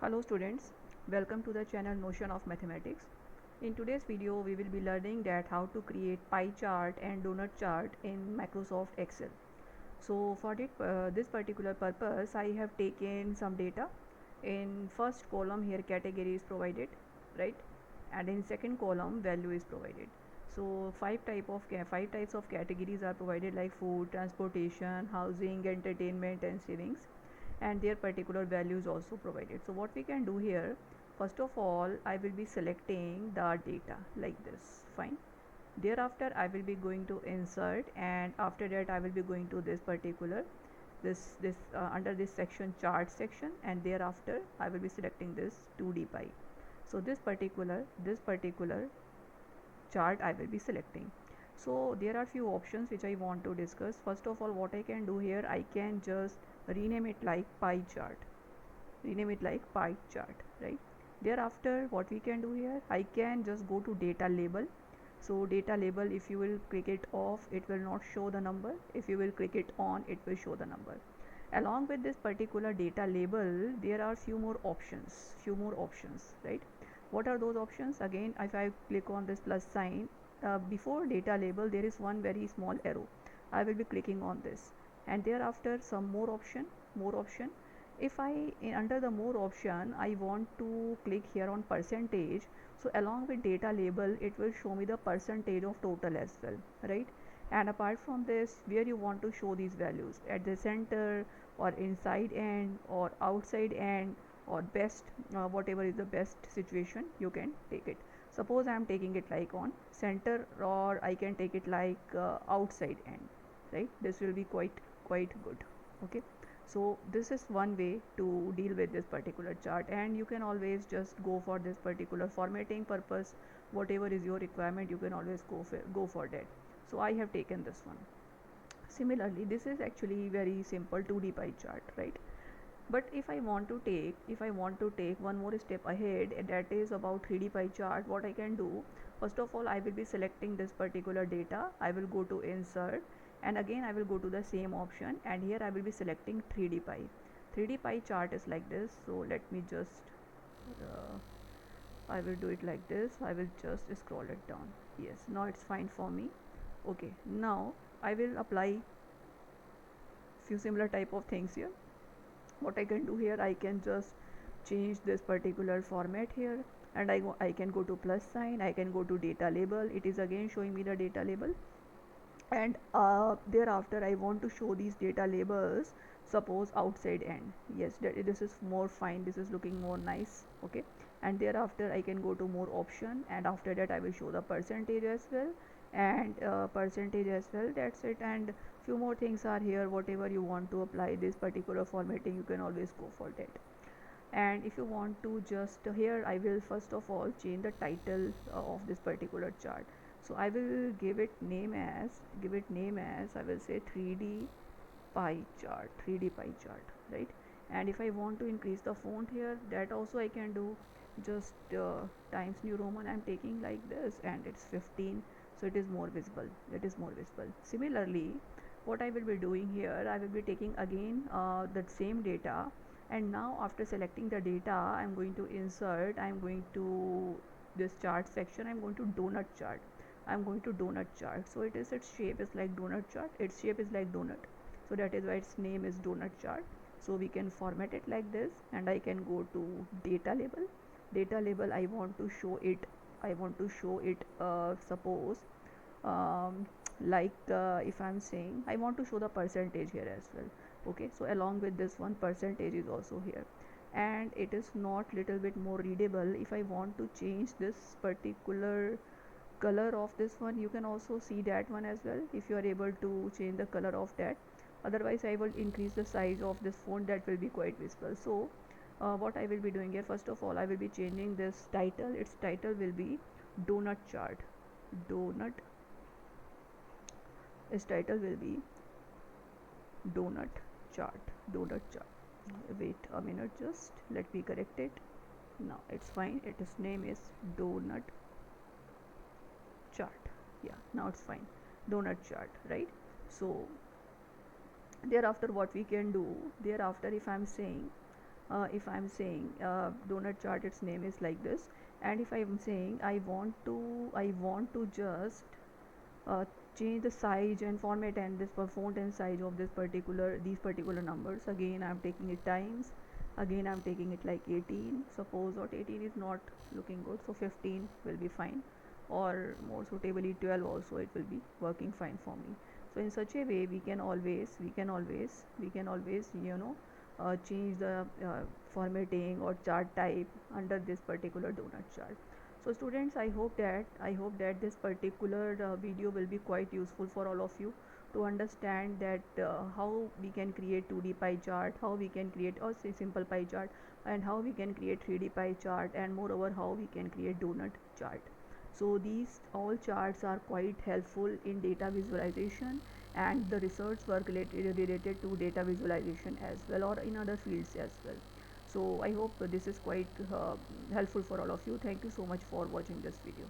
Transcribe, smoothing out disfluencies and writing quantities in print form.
Hello students, welcome to the channel Notion of Mathematics. In today's video we will be learning that how to create pie chart and donut chart in Microsoft Excel. So for this particular purpose I have taken some data. In first column here category is provided, right? And in second column value is provided. So five types of categories are provided like food, transportation, housing, entertainment and savings, and their particular values also provided. So what we can do here, first of all I will be selecting the data like this, fine. Thereafter I will be going to insert, and after that I will be going to this particular this under this section chart section, and thereafter I will be selecting this 2D pie. So this particular chart I will be selecting. So there are few options which I want to discuss. First of all, what I can do here, I can just rename it like pie chart, right? Thereafter what we can do here, I can just go to data label. So data label, if you will click it off it will not show the number, if you will click it on it will show the number. Along with this particular data label there are few more options, right? What are those options? Again, if I click on this plus sign, before data label there is one very small arrow. I will be clicking on this, and thereafter some more option. If I under the more option I want to click here on percentage, so along with data label it will show me the percentage of total as well, right? And apart from this, where you want to show these values, at the center or inside end or outside end or best, whatever is the best situation you can take it. Suppose I am taking it like on center, or I can take it like outside end, right? This will be quite good. Okay, so this is one way to deal with this particular chart, and you can always just go for this particular formatting purpose. Whatever is your requirement you can always go for that. So I have taken this one. Similarly, this is actually very simple 2D pie chart, right? But if I want to take one more step ahead, that is about 3D pie chart, what I can do, first of all I will be selecting this particular data. I will go to insert, and again I will go to the same option, and here I will be selecting 3D pie. 3D pie chart is like this. So let me just I will do it like this. I will just scroll it down. Yes, now it's fine for me. Okay, now I will apply few similar type of things here. What I can do here, I can just change this particular format here, and I can go to plus sign, I can go to data label. It is again showing me the data label, and thereafter I want to show these data labels, suppose outside end. Yes, this is more fine, this is looking more nice. Okay, and thereafter I can go to more option, and after that I will show the percentage as well, and percentage as well. That's it. And few more things are here. Whatever you want to apply this particular formatting, you can always go for that. And if you want to just here, I will first of all change the title of this particular chart. So I will give it name as I will say 3D pie chart, 3D pie chart, right? And if I want to increase the font here, that also I can do. Just Times New Roman I'm taking like this, and it's 15, so it is more visible. Similarly, what I will be doing here, I will be taking again that same data, and now after selecting the data I'm going to insert, I'm going to this chart section, I'm going to donut chart. So its shape is like donut chart, its shape is like donut, so that is why its name is donut chart. So we can format it like this, and I can go to data label. I want to show it suppose like if I'm saying I want to show the percentage here as well. Okay, so along with this one, percentage is also here, and it is not little bit more readable. If I want to change this particular color of this one, you can also see that one as well, if you are able to change the color of that. Otherwise I will increase the size of this font, that will be quite visible. So what I will be doing here, first of all I will be changing this title. Its title will be donut chart. Donut Its title will be donut donut chart. Wait a minute, just let me correct it. Now it's fine, its name is donut chart. Yeah, now it's fine, donut chart, right? So thereafter what we can do, thereafter if I'm saying if I'm saying donut chart, its name is like this, and if I'm saying I want to just uh, change the size and format and this font and size of these particular numbers. Again I'm taking it times, again I'm taking it like 18, suppose, or 18 is not looking good, so 15 will be fine, or more suitably 12 also, it will be working fine for me. So in such a way we can always change the formatting or chart type under this particular donut chart. So students, I hope that this particular video will be quite useful for all of you to understand that how we can create 2D pie chart, how we can create a simple pie chart, and how we can create 3D pie chart, and moreover how we can create donut chart. So these all charts are quite helpful in data visualization and the research work related to data visualization as well, or in other fields as well. So I hope this is quite helpful for all of you. Thank you so much for watching this video.